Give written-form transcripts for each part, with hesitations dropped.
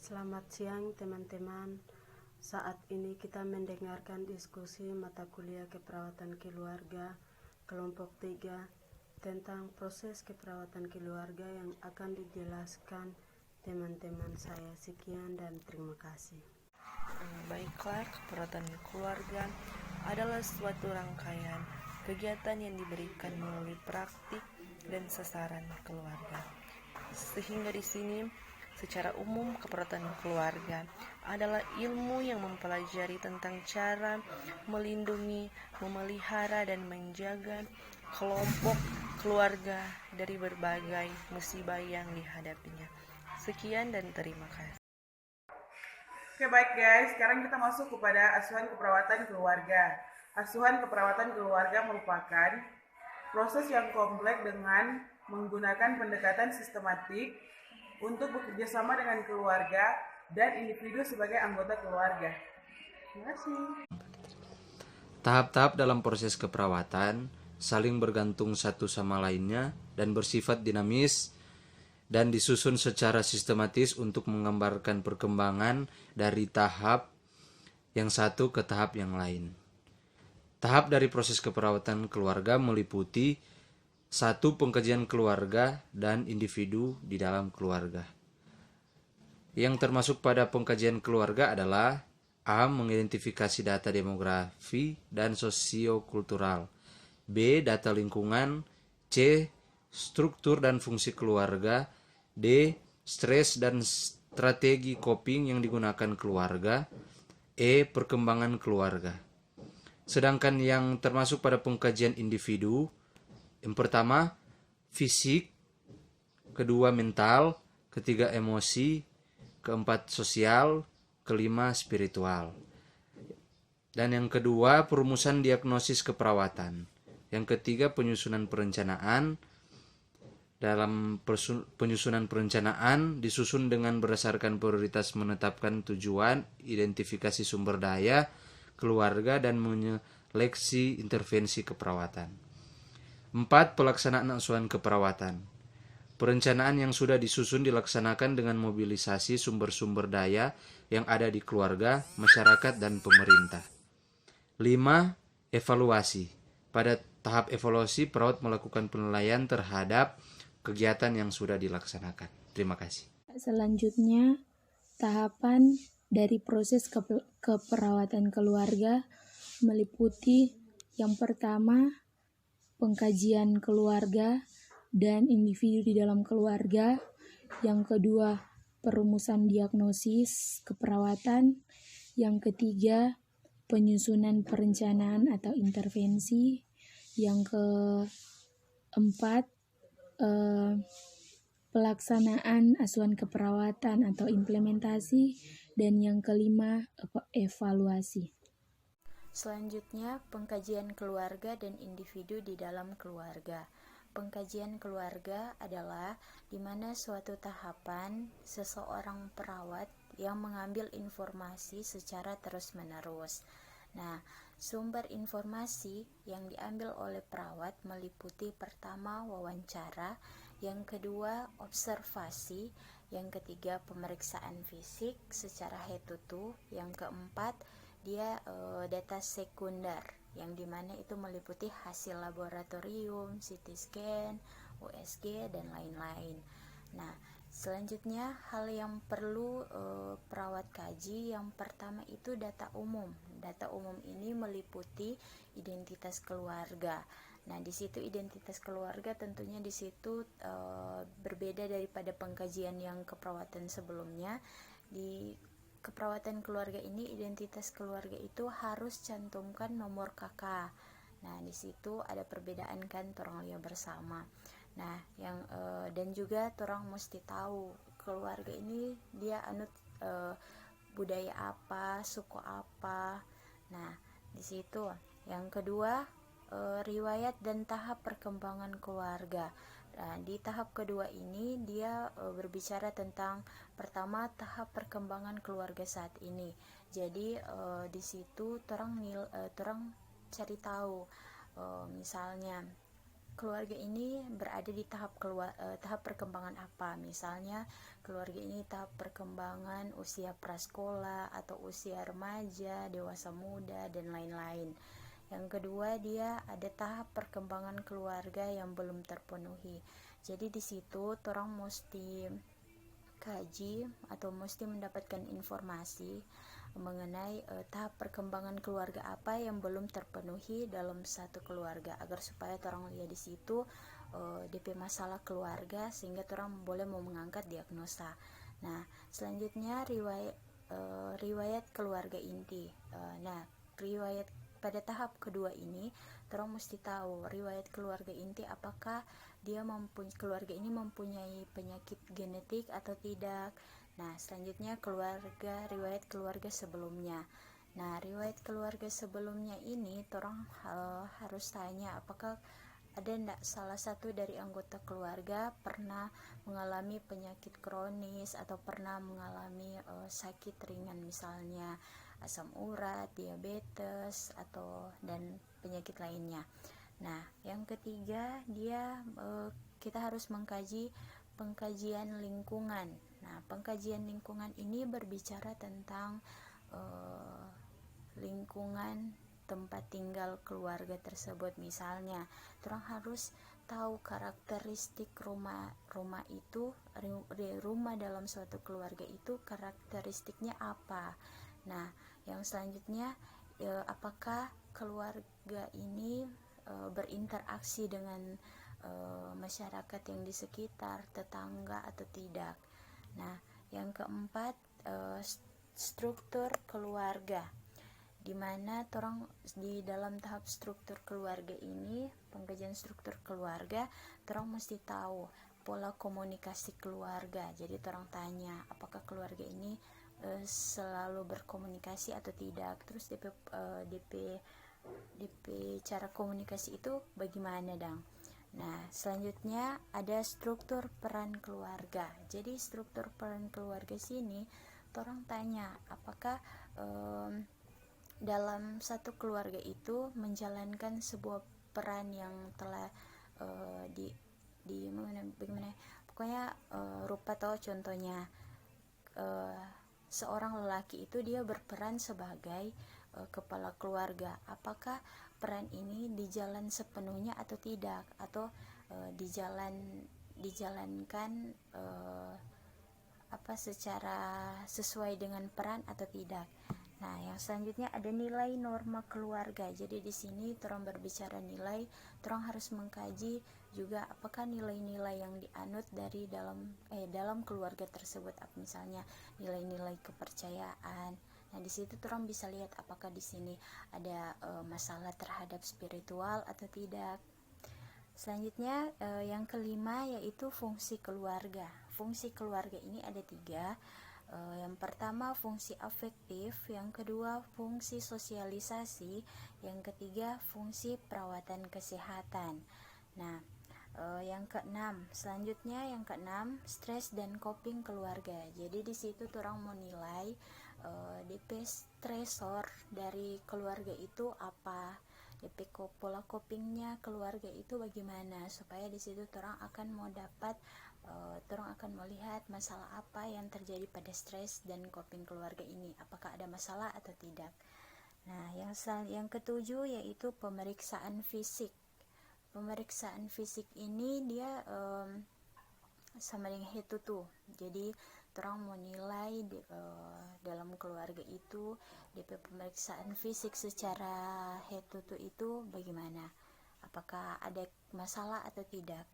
Selamat siang teman-teman. Saat ini kita mendengarkan diskusi mata kuliah keperawatan keluarga kelompok 3 tentang proses keperawatan keluarga yang akan dijelaskan teman-teman saya. Sekian dan terima kasih. Baiklah, keperawatan keluarga adalah suatu rangkaian kegiatan yang diberikan melalui praktik dan sasaran keluarga. Sehingga di sini secara umum keperawatan keluarga adalah ilmu yang mempelajari tentang cara melindungi, memelihara dan menjaga kelompok keluarga dari berbagai musibah yang dihadapinya. Sekian dan terima kasih. Oke, baik guys, sekarang kita masuk kepada asuhan keperawatan keluarga. Asuhan keperawatan keluarga merupakan proses yang kompleks dengan menggunakan pendekatan sistematik untuk bekerja sama dengan keluarga dan individu sebagai anggota keluarga. Terima kasih. Tahap-tahap dalam proses keperawatan saling bergantung satu sama lainnya dan bersifat dinamis dan disusun secara sistematis untuk menggambarkan perkembangan dari tahap yang satu ke tahap yang lain. Tahap dari proses keperawatan keluarga meliputi 1. Pengkajian keluarga dan individu di dalam keluarga. Yang termasuk pada pengkajian keluarga adalah A. Mengidentifikasi data demografi dan sosiokultural. B. Data lingkungan. C. Struktur dan fungsi keluarga. D. Stres dan strategi coping yang digunakan keluarga. E. Perkembangan keluarga. Sedangkan yang termasuk pada pengkajian individu, yang pertama fisik, kedua mental, ketiga emosi, keempat sosial, kelima spiritual. Dan yang kedua perumusan diagnosis keperawatan. Yang ketiga penyusunan perencanaan. Dalam penyusunan perencanaan disusun dengan berdasarkan prioritas menetapkan tujuan, identifikasi sumber daya, keluarga, dan menyeleksi intervensi keperawatan. 4. Pelaksanaan asuhan keperawatan. Perencanaan yang sudah disusun dilaksanakan dengan mobilisasi sumber-sumber daya yang ada di keluarga, masyarakat, dan pemerintah. 5. Evaluasi. Pada tahap evaluasi, perawat melakukan penilaian terhadap kegiatan yang sudah dilaksanakan. Terima kasih. Selanjutnya, tahapan dari proses keperawatan keluarga meliputi yang pertama, pengkajian keluarga dan individu di dalam keluarga. Yang kedua, perumusan diagnosis keperawatan. Yang ketiga, penyusunan perencanaan atau intervensi. Yang keempat, pelaksanaan asuhan keperawatan atau implementasi. Dan yang kelima, evaluasi. Selanjutnya, pengkajian keluarga dan individu di dalam keluarga. Pengkajian keluarga adalah di mana suatu tahapan seseorang perawat yang mengambil informasi secara terus-menerus. Nah, sumber informasi yang diambil oleh perawat meliputi pertama wawancara, yang kedua observasi, yang ketiga pemeriksaan fisik secara head to toe, yang keempat dia data sekunder yang dimana itu meliputi hasil laboratorium, CT scan, USG, dan lain-lain. Nah, selanjutnya hal yang perlu perawat kaji yang pertama itu data umum. Data umum ini meliputi identitas keluarga. Nah, di situ identitas keluarga tentunya di situ berbeda daripada pengkajian yang keperawatan sebelumnya. Di keperawatan keluarga ini identitas keluarga itu harus cantumkan nomor KK. Nah, di situ ada perbedaan kan torang lihat bersama. Nah, yang dan juga torang mesti tahu keluarga ini dia anut budaya apa, suku apa. Nah, di situ yang kedua riwayat dan tahap perkembangan keluarga. Nah, di tahap kedua ini dia berbicara tentang pertama tahap perkembangan keluarga saat ini. Jadi di situ torang cari tahu misalnya keluarga ini berada di tahap perkembangan apa. Misalnya keluarga ini tahap perkembangan usia prasekolah atau usia remaja, dewasa muda, dan lain-lain. Yang kedua, dia ada tahap perkembangan keluarga yang belum terpenuhi. Jadi di situ orang mesti kaji atau mesti mendapatkan informasi mengenai tahap perkembangan keluarga apa yang belum terpenuhi dalam satu keluarga, agar supaya orang lihat di situ DP masalah keluarga sehingga orang boleh mau mengangkat diagnosa. Nah, selanjutnya riwayat keluarga inti. Nah, riwayat pada tahap kedua ini orang mesti tahu riwayat keluarga inti, apakah keluarga ini mempunyai penyakit genetik atau tidak. Nah, selanjutnya riwayat keluarga sebelumnya. Nah, riwayat keluarga sebelumnya ini orang harus tanya apakah ada enggak salah satu dari anggota keluarga pernah mengalami penyakit kronis atau pernah mengalami sakit ringan, misalnya asam urat, diabetes, dan penyakit lainnya. Nah, yang ketiga, kita harus mengkaji pengkajian lingkungan. Nah, pengkajian lingkungan ini berbicara tentang lingkungan tempat tinggal keluarga tersebut. Misalnya, orang harus tahu karakteristik rumah dalam suatu keluarga itu karakteristiknya apa. Nah, yang selanjutnya, apakah keluarga ini berinteraksi dengan masyarakat yang di sekitar, tetangga atau tidak. Nah, yang keempat, struktur keluarga, di mana orang di dalam tahap struktur keluarga ini, pengkajian struktur keluarga, orang mesti tahu pola komunikasi keluarga. Jadi orang tanya apakah keluarga ini selalu berkomunikasi atau tidak, terus DP cara komunikasi itu bagaimana dang. Nah, selanjutnya ada struktur peran keluarga. Jadi struktur peran keluarga sini orang tanya apakah dalam satu keluarga itu menjalankan sebuah peran yang telah bagaimana pokoknya rupa atau contohnya seorang lelaki itu dia berperan sebagai kepala keluarga. Apakah peran ini dijalan sepenuhnya atau tidak, atau dijalankan secara sesuai dengan peran atau tidak. Nah, yang selanjutnya ada nilai norma keluarga. Jadi di sini orang berbicara nilai, orang harus mengkaji juga apakah nilai-nilai yang dianut dari dalam keluarga tersebut, misalnya nilai-nilai kepercayaan. Nah, di situ orang bisa lihat apakah di sini ada masalah terhadap spiritual atau tidak. Selanjutnya yang kelima yaitu fungsi keluarga. Fungsi keluarga ini ada 3. Yang pertama fungsi afektif, yang kedua fungsi sosialisasi, yang ketiga fungsi perawatan kesehatan. Nah, yang selanjutnya yang keenam, stres dan coping keluarga. Jadi di situ orang mau nilai DP stresor dari keluarga itu apa, DP pola copingnya keluarga itu bagaimana, supaya di situ orang akan mau dapat orang akan melihat masalah apa yang terjadi pada stres dan coping keluarga ini, apakah ada masalah atau tidak. Nah, yang ketujuh yaitu pemeriksaan fisik. Pemeriksaan fisik ini dia sama dengan hetutu. Jadi orang mau nilai dalam keluarga itu DP pemeriksaan fisik secara hetutu itu bagaimana, apakah ada masalah atau tidak.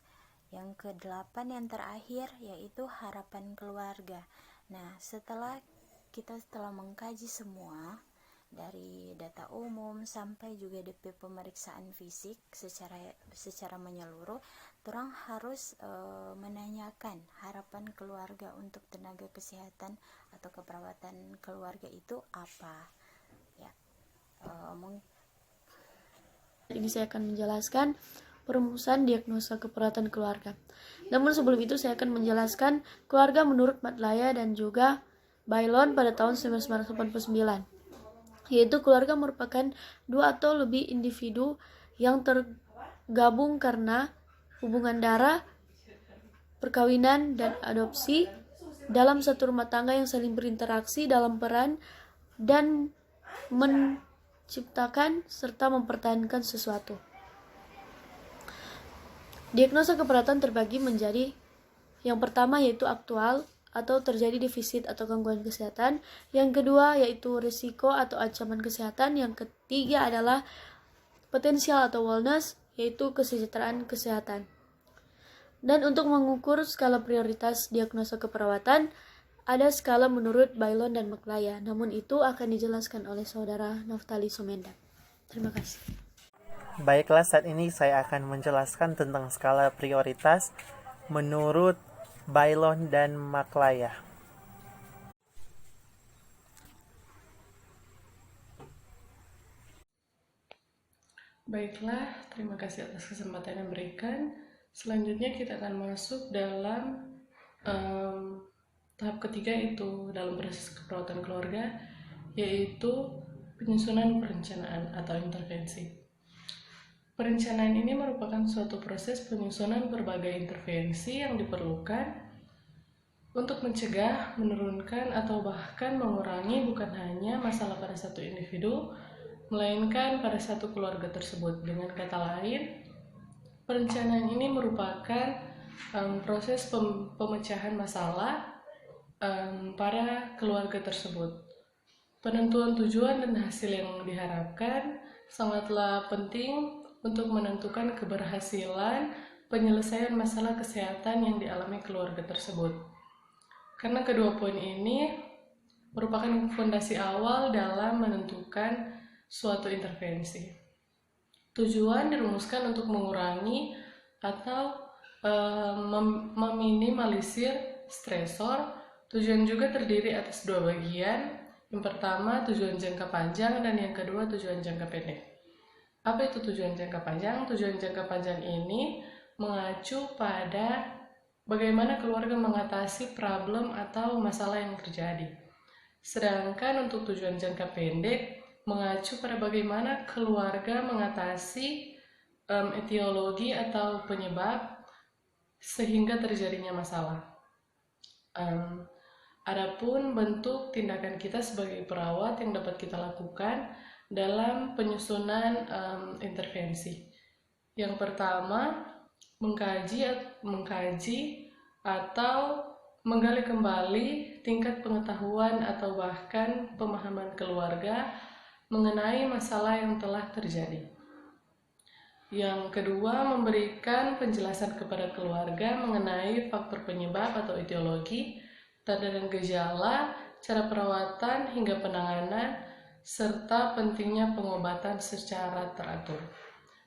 Yang ke-8 yang terakhir yaitu harapan keluarga. Nah, setelah mengkaji semua dari data umum sampai juga DP pemeriksaan fisik secara menyeluruh, orang harus menanyakan harapan keluarga untuk tenaga kesehatan atau keperawatan keluarga itu apa. Ya, ini saya akan menjelaskan perumusan diagnosa keperawatan keluarga. Namun sebelum itu saya akan menjelaskan keluarga menurut Matlaya dan juga Bailon pada tahun 1989. Yaitu keluarga merupakan 2 atau lebih individu yang gabung karena hubungan darah, perkawinan, dan adopsi dalam satu rumah tangga yang saling berinteraksi dalam peran dan menciptakan serta mempertahankan sesuatu. Diagnosa keperawatan terbagi menjadi yang pertama yaitu aktual atau terjadi defisit atau gangguan kesehatan, yang kedua yaitu risiko atau ancaman kesehatan, yang ketiga adalah potensial atau wellness yaitu kesejahteraan kesehatan. Dan untuk mengukur skala prioritas diagnosa keperawatan, ada skala menurut Bailon dan McLaya. Namun itu akan dijelaskan oleh saudara Naftali Sumenda. Terima kasih. Baiklah, saat ini saya akan menjelaskan tentang skala prioritas menurut Bailon dan McLaya. Baiklah, terima kasih atas kesempatan yang diberikan. Selanjutnya kita akan masuk dalam tahap ketiga, yaitu dalam proses keperawatan keluarga, yaitu penyusunan perencanaan atau intervensi. Perencanaan ini merupakan suatu proses penyusunan berbagai intervensi yang diperlukan untuk mencegah, menurunkan, atau bahkan mengurangi bukan hanya masalah pada satu individu, melainkan pada satu keluarga tersebut. Dengan kata lain, perencanaan ini merupakan proses pemecahan masalah pada keluarga tersebut. Penentuan tujuan dan hasil yang diharapkan sangatlah penting untuk menentukan keberhasilan penyelesaian masalah kesehatan yang dialami keluarga tersebut. Karena kedua poin ini merupakan fondasi awal dalam menentukan suatu intervensi. Tujuan dirumuskan untuk mengurangi atau meminimalisir stresor. Tujuan juga terdiri atas dua bagian. Yang pertama tujuan jangka panjang dan yang kedua tujuan jangka pendek. Apa itu tujuan jangka panjang? Tujuan jangka panjang ini mengacu pada bagaimana keluarga mengatasi problem atau masalah yang terjadi. Sedangkan untuk tujuan jangka pendek mengacu pada bagaimana keluarga mengatasi etiologi atau penyebab sehingga terjadinya masalah. Adapun bentuk tindakan kita sebagai perawat yang dapat kita lakukan dalam penyusunan intervensi. Yang pertama, mengkaji atau menggali kembali tingkat pengetahuan atau bahkan pemahaman keluarga mengenai masalah yang telah terjadi. Yang kedua, memberikan penjelasan kepada keluarga mengenai faktor penyebab atau etiologi, tanda dan gejala, cara perawatan hingga penanganan, serta pentingnya pengobatan secara teratur.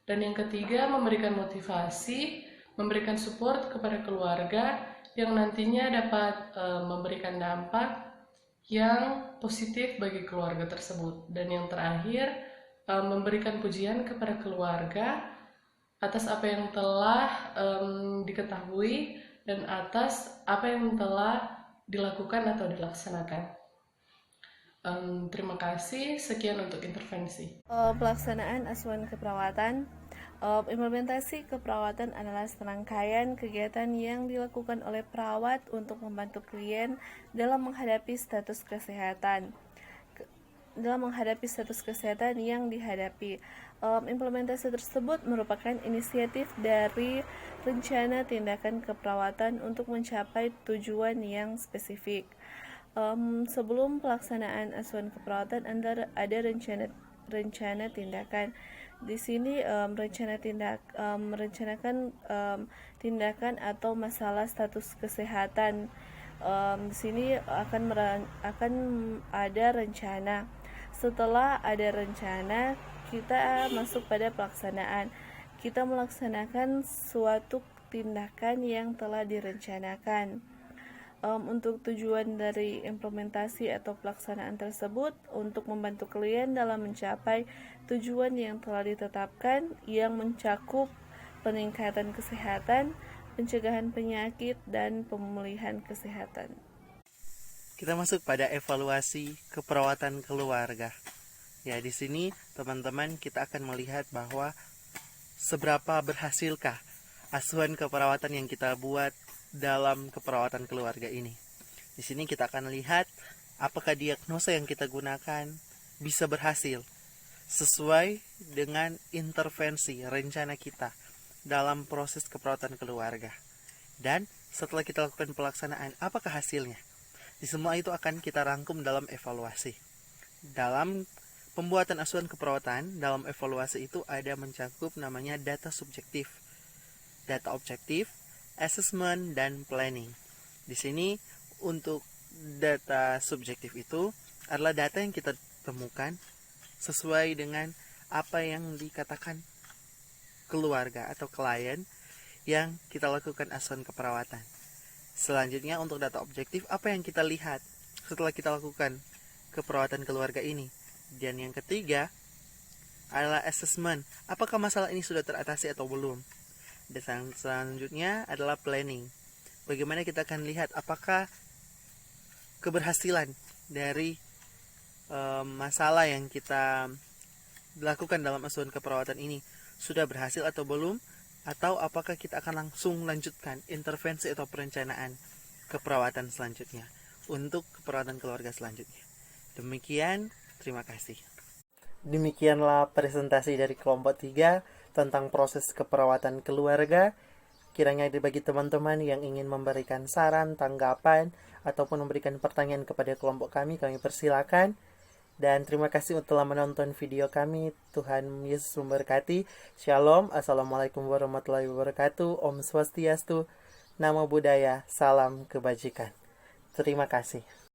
Dan yang ketiga, memberikan motivasi, memberikan support kepada keluarga yang nantinya dapat memberikan dampak yang positif bagi keluarga tersebut. Dan yang terakhir, memberikan pujian kepada keluarga atas apa yang telah diketahui dan atas apa yang telah dilakukan atau dilaksanakan. Terima kasih, sekian untuk intervensi. Pelaksanaan asuhan keperawatan. Implementasi keperawatan adalah serangkaian kegiatan yang dilakukan oleh perawat untuk membantu klien dalam menghadapi status kesehatan yang dihadapi. Implementasi tersebut merupakan inisiatif dari rencana tindakan keperawatan untuk mencapai tujuan yang spesifik. Sebelum pelaksanaan asuhan keperawatan ada rencana tindakan. Di sini merencanakan tindakan atau masalah status kesehatan. Di sini akan ada rencana. Setelah ada rencana, kita masuk pada pelaksanaan. Kita melaksanakan suatu tindakan yang telah direncanakan. Untuk tujuan dari implementasi atau pelaksanaan tersebut untuk membantu klien dalam mencapai tujuan yang telah ditetapkan yang mencakup peningkatan kesehatan, pencegahan penyakit, dan pemulihan kesehatan. Kita masuk pada evaluasi keperawatan keluarga. Ya, di sini teman-teman kita akan melihat bahwa seberapa berhasilkah asuhan keperawatan yang kita buat dalam keperawatan keluarga ini. Di sini kita akan lihat apakah diagnosa yang kita gunakan bisa berhasil sesuai dengan intervensi rencana kita dalam proses keperawatan keluarga. Dan setelah kita lakukan pelaksanaan, apakah hasilnya? Di semua itu akan kita rangkum dalam evaluasi. Dalam pembuatan asuhan keperawatan, dalam evaluasi itu ada mencakup namanya data subjektif, data objektif, assessment, dan planning. Di sini untuk data subjektif itu adalah data yang kita temukan sesuai dengan apa yang dikatakan keluarga atau klien yang kita lakukan asuhan keperawatan. Selanjutnya untuk data objektif, apa yang kita lihat setelah kita lakukan keperawatan keluarga ini. Dan yang ketiga adalah assessment, apakah masalah ini sudah teratasi atau belum. Dan selanjutnya adalah planning, bagaimana kita akan lihat apakah keberhasilan dari masalah yang kita lakukan dalam asuhan keperawatan ini sudah berhasil atau belum, atau apakah kita akan langsung lanjutkan intervensi atau perencanaan keperawatan selanjutnya untuk keperawatan keluarga selanjutnya. Demikian, terima kasih. Demikianlah presentasi dari kelompok 3 tentang proses keperawatan keluarga. Kiranya bagi teman-teman yang ingin memberikan saran, tanggapan, ataupun memberikan pertanyaan kepada kelompok kami persilakan. Dan terima kasih telah menonton video kami. Tuhan Yesus memberkati. Shalom. Assalamualaikum warahmatullahi wabarakatuh. Om Swastiastu. Namo Buddhaya. Salam kebajikan. Terima kasih.